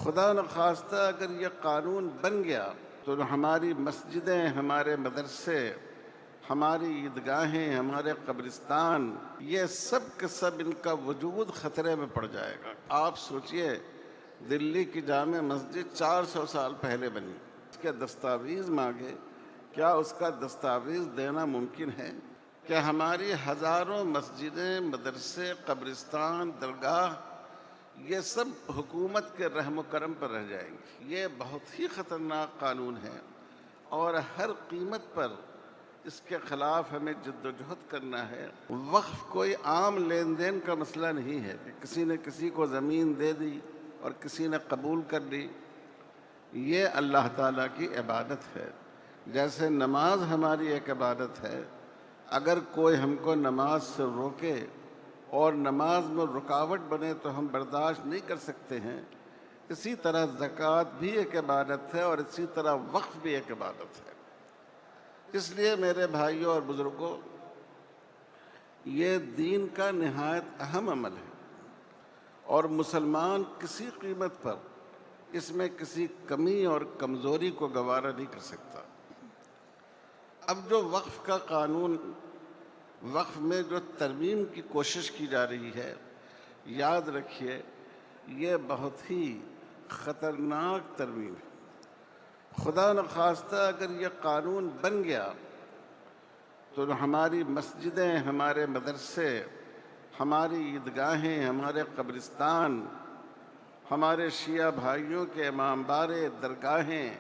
خدا نخواستہ اگر یہ قانون بن گیا تو ہماری مسجدیں، ہمارے مدرسے، ہماری عیدگاہیں، ہمارے قبرستان، یہ سب کے سب ان کا وجود خطرے میں پڑ جائے گا۔ آپ سوچئے دلی کی جامع مسجد 400 سال پہلے بنی، اس کے دستاویز مانگے، کیا اس کا دستاویز دینا ممکن ہے؟ کہ ہماری ہزاروں مسجدیں، مدرسے، قبرستان، درگاہ، یہ سب حکومت کے رحم و کرم پر رہ جائیں گی۔ یہ بہت ہی خطرناک قانون ہے اور ہر قیمت پر اس کے خلاف ہمیں جد و جہد کرنا ہے۔ وقف کوئی عام لین دین کا مسئلہ نہیں ہے کہ کسی نے کسی کو زمین دے دی اور کسی نے قبول کر لی۔ یہ اللہ تعالیٰ کی عبادت ہے، جیسے نماز ہماری ایک عبادت ہے۔ اگر کوئی ہم کو نماز سے روکے اور نماز میں رکاوٹ بنے تو ہم برداشت نہیں کر سکتے ہیں، اسی طرح زکوٰۃ بھی ایک عبادت ہے اور اسی طرح وقف بھی ایک عبادت ہے۔ اس لیے میرے بھائیوں اور بزرگوں، یہ دین کا نہایت اہم عمل ہے اور مسلمان کسی قیمت پر اس میں کسی کمی اور کمزوری کو گوارا نہیں کر سکتا۔ اب جو وقف کا قانون، وقف میں جو ترمیم کی کوشش کی جا رہی ہے، یاد رکھیے یہ بہت ہی خطرناک ترمیم ہے۔ خدا نخواستہ اگر یہ قانون بن گیا تو ہماری مسجدیں، ہمارے مدرسے، ہماری عیدگاہیں، ہمارے قبرستان، ہمارے شیعہ بھائیوں کے امام بارے درگاہیں،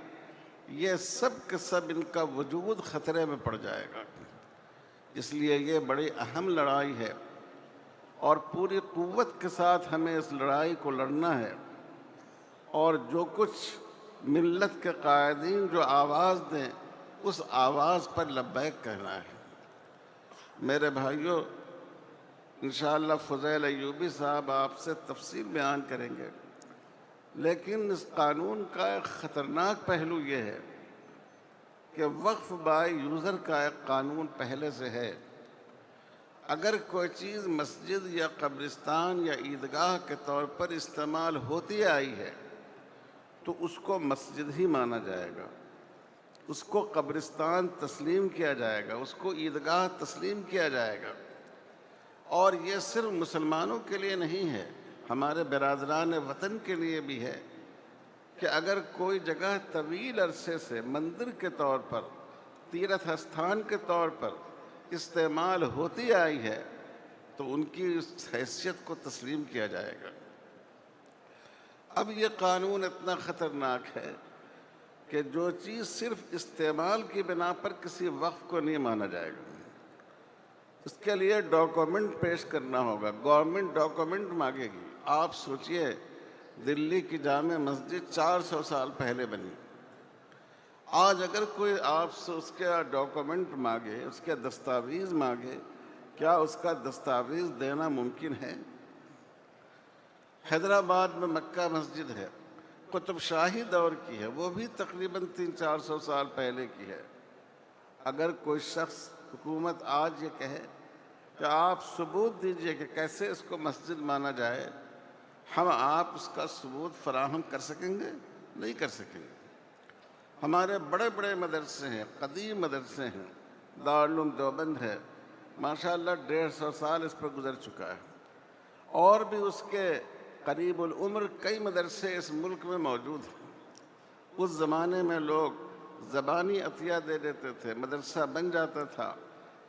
یہ سب کے سب ان کا وجود خطرے میں پڑ جائے گا۔ اس لیے یہ بڑی اہم لڑائی ہے اور پوری قوت کے ساتھ ہمیں اس لڑائی کو لڑنا ہے، اور جو کچھ ملت کے قائدین جو آواز دیں اس آواز پر لبیک کہنا ہے۔ میرے بھائیوں، انشاءاللہ فضیل ایوبی صاحب آپ سے تفصیل بیان کریں گے، لیکن اس قانون کا ایک خطرناک پہلو یہ ہے کہ وقف بائی یوزر کا ایک قانون پہلے سے ہے۔ اگر کوئی چیز مسجد یا قبرستان یا عیدگاہ کے طور پر استعمال ہوتی آئی ہے تو اس کو مسجد ہی مانا جائے گا، اس کو قبرستان تسلیم کیا جائے گا، اس کو عیدگاہ تسلیم کیا جائے گا۔ اور یہ صرف مسلمانوں کے لیے نہیں ہے، ہمارے برادران وطن کے لیے بھی ہے کہ اگر کوئی جگہ طویل عرصے سے مندر کے طور پر، تیرتھ استھان کے طور پر استعمال ہوتی آئی ہے تو ان کی اس حیثیت کو تسلیم کیا جائے گا۔ اب یہ قانون اتنا خطرناک ہے کہ جو چیز صرف استعمال کی بنا پر کسی وقف کو نہیں مانا جائے گا، اس کے لیے ڈاکومنٹ پیش کرنا ہوگا، گورنمنٹ ڈاکومنٹ مانگے گی۔ آپ سوچئے دلی کی جامع مسجد 400 سال پہلے بنی، آج اگر کوئی آپ سے اس کے ڈاکومنٹ مانگے، اس کے دستاویز مانگے، کیا اس کا دستاویز دینا ممکن ہے؟ حیدرآباد میں مکہ مسجد ہے، قطب شاہی دور کی ہے، وہ بھی تقریباً 300-400 سال پہلے کی ہے۔ اگر کوئی شخص، حکومت آج یہ کہے کہ آپ ثبوت دیجئے کہ کیسے اس کو مسجد مانا جائے، ہم آپ اس کا ثبوت فراہم کر سکیں گے؟ نہیں کر سکیں گے۔ ہمارے بڑے بڑے مدرسے ہیں، قدیم مدرسے ہیں، دارالعلوم دیوبند ہے، ماشاءاللہ 150 سال اس پر گزر چکا ہے، اور بھی اس کے قریب العمر کئی مدرسے اس ملک میں موجود ہیں۔ اس زمانے میں لوگ زبانی عطیہ دے دیتے تھے، مدرسہ بن جاتا تھا،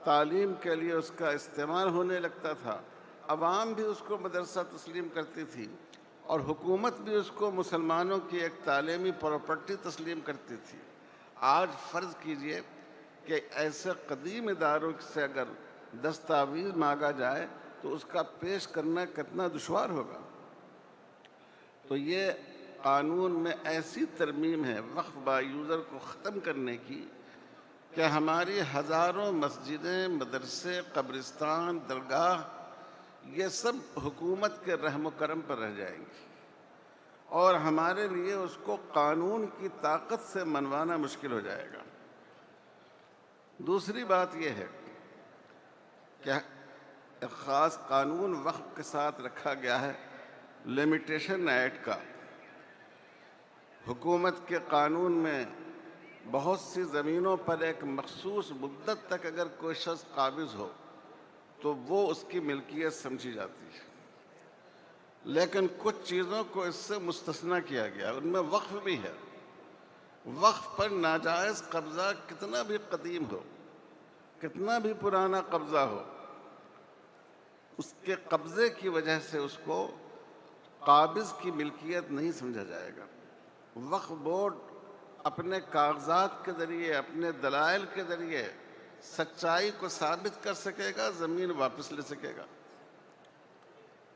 تعلیم کے لیے اس کا استعمال ہونے لگتا تھا، عوام بھی اس کو مدرسہ تسلیم کرتی تھی اور حکومت بھی اس کو مسلمانوں کی ایک تعلیمی پراپرٹی تسلیم کرتی تھی۔ آج فرض کیجئے کہ ایسے قدیم اداروں سے اگر دستاویز مانگا جائے تو اس کا پیش کرنا کتنا دشوار ہوگا۔ تو یہ قانون میں ایسی ترمیم ہے وقف بائی یوزر کو ختم کرنے کی کہ ہماری ہزاروں مسجدیں، مدرسے، قبرستان، درگاہ، یہ سب حکومت کے رحم و کرم پر رہ جائیں گی اور ہمارے لیے اس کو قانون کی طاقت سے منوانا مشکل ہو جائے گا۔ دوسری بات یہ ہے کہ ایک خاص قانون وقف کے ساتھ رکھا گیا ہے، لمیٹیشن ایکٹ کا۔ حکومت کے قانون میں بہت سی زمینوں پر ایک مخصوص مدت تک اگر کوئی شخص قابض ہو تو وہ اس کی ملکیت سمجھی جاتی ہے، لیکن کچھ چیزوں کو اس سے مستثنیٰ کیا گیا، ان میں وقف بھی ہے۔ وقف پر ناجائز قبضہ کتنا بھی قدیم ہو، کتنا بھی پرانا قبضہ ہو، اس کے قبضے کی وجہ سے اس کو قابض کی ملکیت نہیں سمجھا جائے گا۔ وقف بورڈ اپنے کاغذات کے ذریعے، اپنے دلائل کے ذریعے سچائی کو ثابت کر سکے گا، زمین واپس لے سکے گا۔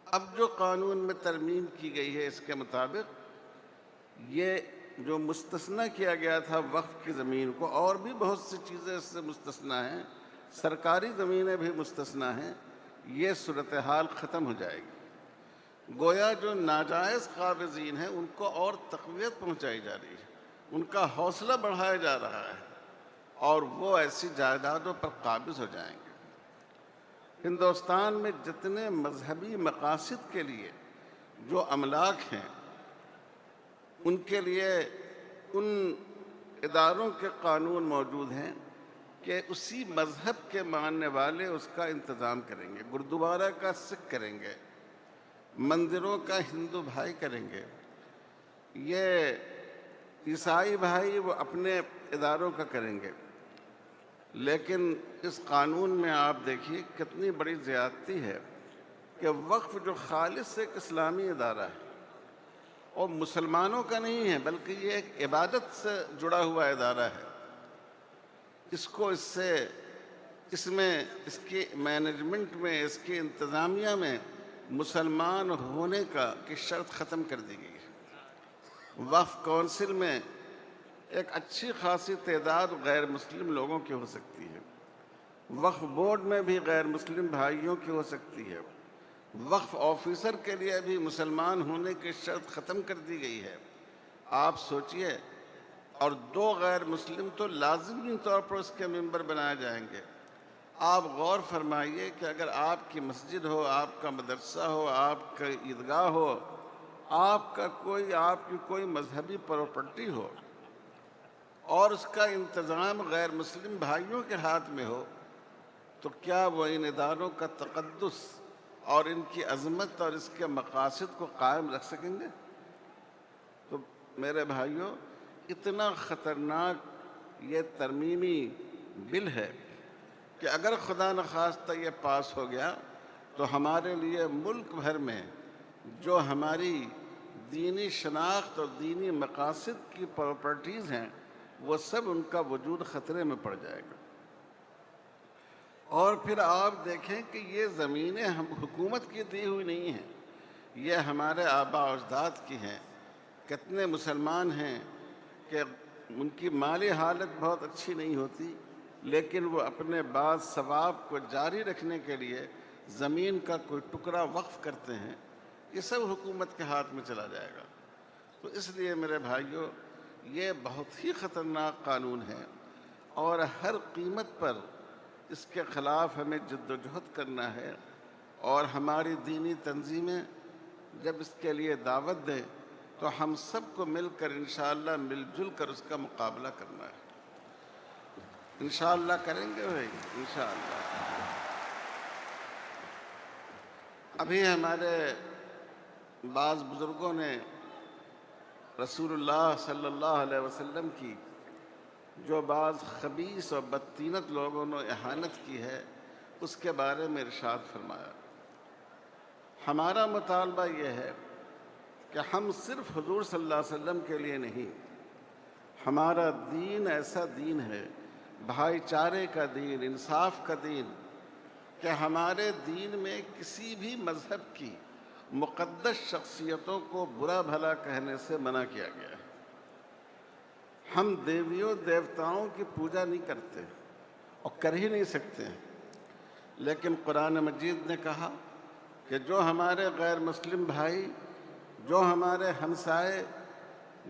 اب جو قانون میں ترمیم کی گئی ہے اس کے مطابق یہ جو مستثنیٰ کیا گیا تھا وقف کی زمین کو، اور بھی بہت سی چیزیں اس سے مستثنیٰ ہیں، سرکاری زمینیں بھی مستثنیٰ ہیں، یہ صورتحال ختم ہو جائے گی۔ گویا جو ناجائز قابضین ہیں ان کو اور تقویت پہنچائی جا رہی ہے، ان کا حوصلہ بڑھایا جا رہا ہے، اور وہ ایسی جائیدادوں پر قابض ہو جائیں گے۔ ہندوستان میں جتنے مذہبی مقاصد کے لیے جو املاک ہیں ان کے لیے ان اداروں کے قانون موجود ہیں کہ اسی مذہب کے ماننے والے اس کا انتظام کریں گے۔ گردوارہ کا سکھ کریں گے، مندروں کا ہندو بھائی کریں گے، یہ عیسائی بھائی وہ اپنے اداروں کا کریں گے۔ لیکن اس قانون میں آپ دیکھیے کتنی بڑی زیادتی ہے کہ وقف جو خالص ایک اسلامی ادارہ ہے اور مسلمانوں کا نہیں ہے بلکہ یہ ایک عبادت سے جڑا ہوا ادارہ ہے، اس میں اس کی مینجمنٹ میں، اس کی انتظامیہ میں مسلمان ہونے کی شرط ختم کر دی گئی ہے۔ وقف کونسل میں ایک اچھی خاصی تعداد غیر مسلم لوگوں کی ہو سکتی ہے، وقف بورڈ میں بھی غیر مسلم بھائیوں کی ہو سکتی ہے، وقف آفیسر کے لیے بھی مسلمان ہونے کی شرط ختم کر دی گئی ہے۔ آپ سوچئے، اور 2 غیر مسلم تو لازمی طور پر اس کے ممبر بنائے جائیں گے۔ آپ غور فرمائیے کہ اگر آپ کی مسجد ہو، آپ کا مدرسہ ہو، آپ کا عیدگاہ ہو، آپ کی کوئی مذہبی پراپرٹی ہو اور اس کا انتظام غیر مسلم بھائیوں کے ہاتھ میں ہو، تو کیا وہ ان اداروں کا تقدس اور ان کی عظمت اور اس کے مقاصد کو قائم رکھ سکیں گے؟ تو میرے بھائیوں، اتنا خطرناک یہ ترمیمی بل ہے کہ اگر خدا نخواستہ یہ پاس ہو گیا تو ہمارے لیے ملک بھر میں جو ہماری دینی شناخت اور دینی مقاصد کی پراپرٹیز ہیں وہ سب ان کا وجود خطرے میں پڑ جائے گا۔ اور پھر آپ دیکھیں کہ یہ زمینیں ہم حکومت کی دی ہوئی نہیں ہیں، یہ ہمارے آباء و اجداد کی ہیں۔ کتنے مسلمان ہیں کہ ان کی مالی حالت بہت اچھی نہیں ہوتی، لیکن وہ اپنے بعض ثواب کو جاری رکھنے کے لیے زمین کا کوئی ٹکڑا وقف کرتے ہیں، یہ سب حکومت کے ہاتھ میں چلا جائے گا۔ تو اس لیے میرے بھائیوں، یہ بہت ہی خطرناک قانون ہے، اور ہر قیمت پر اس کے خلاف ہمیں جد و جہد کرنا ہے، اور ہماری دینی تنظیمیں جب اس کے لیے دعوت دیں تو ہم سب کو مل کر انشاءاللہ مل جل کر اس کا مقابلہ کرنا ہے۔ انشاءاللہ کریں گے بھائی، انشاءاللہ۔ ابھی ہمارے بعض بزرگوں نے رسول اللہ صلی اللہ علیہ وسلم کی جو بعض خبیث اور بدطینت لوگوں نے اہانت کی ہے اس کے بارے میں ارشاد فرمایا۔ ہمارا مطالبہ یہ ہے کہ ہم صرف حضور صلی اللہ علیہ وسلم کے لیے نہیں، ہمارا دین ایسا دین ہے، بھائی چارے کا دین، انصاف کا دین، کہ ہمارے دین میں کسی بھی مذہب کی مقدس شخصیتوں کو برا بھلا کہنے سے منع کیا گیا ہے۔ ہم دیویوں دیوتاؤں کی پوجا نہیں کرتے اور کر ہی نہیں سکتے ہیں، لیکن قرآن مجید نے کہا کہ جو ہمارے غیر مسلم بھائی، جو ہمارے ہمسائے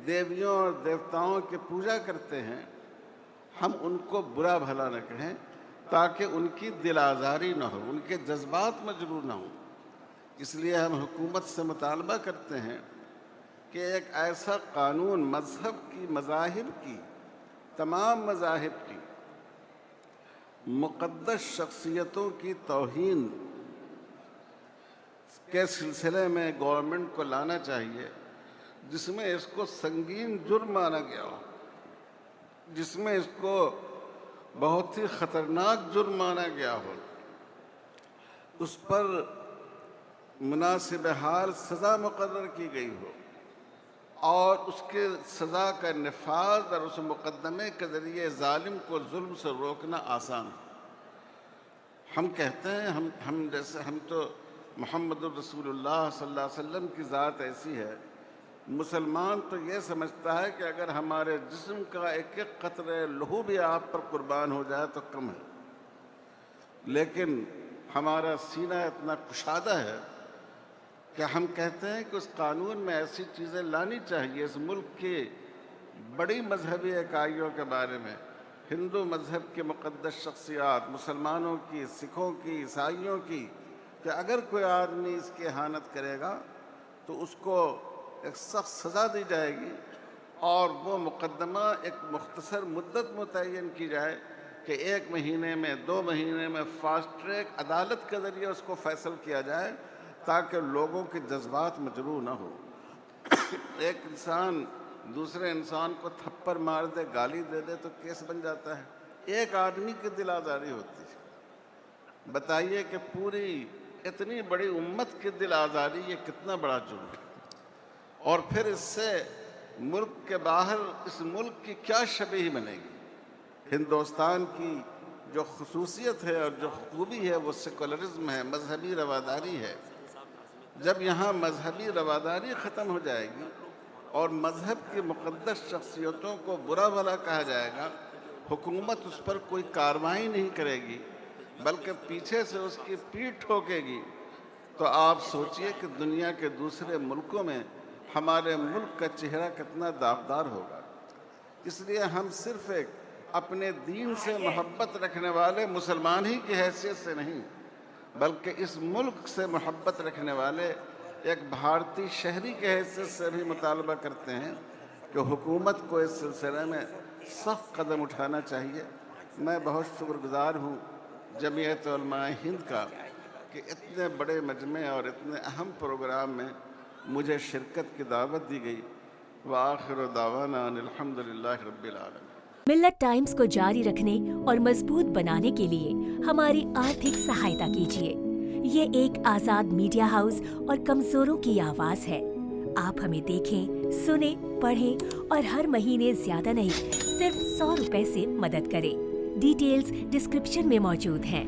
دیویوں اور دیوتاؤں کی پوجا کرتے ہیں، ہم ان کو برا بھلا نہ کہیں تاکہ ان کی دل آزاری نہ ہو، ان کے جذبات مجروح نہ ہوں۔ اس لیے ہم حکومت سے مطالبہ کرتے ہیں کہ ایک ایسا قانون مذہب کی، مذاہب کی، تمام مذاہب کی مقدس شخصیتوں کی توہین کے سلسلے میں گورنمنٹ کو لانا چاہیے، جس میں اس کو سنگین جرم مانا گیا ہو، جس میں اس کو بہت ہی خطرناک جرم مانا گیا ہو، اس پر مناسب حال سزا مقرر کی گئی ہو، اور اس کے سزا کا نفاذ اور اس مقدمے کے ذریعے ظالم کو ظلم سے روکنا آسان ہے۔ ہم کہتے ہیں ہم تو محمد الرسول اللہ صلی اللہ علیہ وسلم کی ذات ایسی ہے، مسلمان تو یہ سمجھتا ہے کہ اگر ہمارے جسم کا ایک ایک قطرہ لہو بھی آپ پر قربان ہو جائے تو کم ہے، لیکن ہمارا سینہ اتنا کشادہ ہے کہ ہم کہتے ہیں کہ اس قانون میں ایسی چیزیں لانی چاہیے۔ اس ملک کی بڑی مذہبی اکائیوں کے بارے میں، ہندو مذہب کی مقدس شخصیات، مسلمانوں کی، سکھوں کی، عیسائیوں کی، کہ اگر کوئی آدمی اس کی اہانت کرے گا تو اس کو ایک سخت سزا دی جائے گی، اور وہ مقدمہ ایک مختصر مدت متعین کی جائے کہ 1 مہینے میں، 2 مہینے میں فاسٹ ٹریک عدالت کے ذریعے اس کو فیصل کیا جائے، تاکہ لوگوں کے جذبات مجروح نہ ہو۔ ایک انسان دوسرے انسان کو تھپڑ مار دے، گالی دے دے تو کیس بن جاتا ہے، ایک آدمی کی دل آزاری ہوتی ہے۔ بتائیے کہ پوری اتنی بڑی امت کی دل آزاری، یہ کتنا بڑا جرم ہے، اور پھر اس سے ملک کے باہر اس ملک کی کیا شبیہ بنے گی؟ ہندوستان کی جو خصوصیت ہے اور جو خوبی ہے وہ سیکولرزم ہے، مذہبی رواداری ہے۔ جب یہاں مذہبی رواداری ختم ہو جائے گی اور مذہب کی مقدس شخصیتوں کو برا بھلا کہا جائے گا، حکومت اس پر کوئی کارروائی نہیں کرے گی بلکہ پیچھے سے اس کی پیٹھ ٹھوکے گی، تو آپ سوچئے کہ دنیا کے دوسرے ملکوں میں ہمارے ملک کا چہرہ کتنا داغدار ہوگا۔ اس لیے ہم صرف ایک اپنے دین سے محبت رکھنے والے مسلمان ہی کی حیثیت سے نہیں، بلکہ اس ملک سے محبت رکھنے والے ایک بھارتی شہری کی حیثیت سے بھی مطالبہ کرتے ہیں کہ حکومت کو اس سلسلے میں سخت قدم اٹھانا چاہیے۔ میں بہت شکر گزار ہوں جمعیت علماء ہند کا کہ اتنے بڑے مجمع اور اتنے اہم پروگرام میں مجھے شرکت کی دعوت دی گئی۔ وآخر دعوانا ان الحمدللہ رب العالمین۔ ملت ٹائمز کو جاری رکھنے اور مضبوط بنانے کے لیے ہماری آرتھک سہایتا کیجیے۔ یہ ایک آزاد میڈیا ہاؤس اور کمزوروں کی آواز ہے۔ آپ ہمیں دیکھیں، سنیں، پڑھیں اور ہر مہینے زیادہ نہیں، صرف 100 روپے سے مدد کریں۔ ڈیٹیلز ڈسکرپشن میں موجود ہیں۔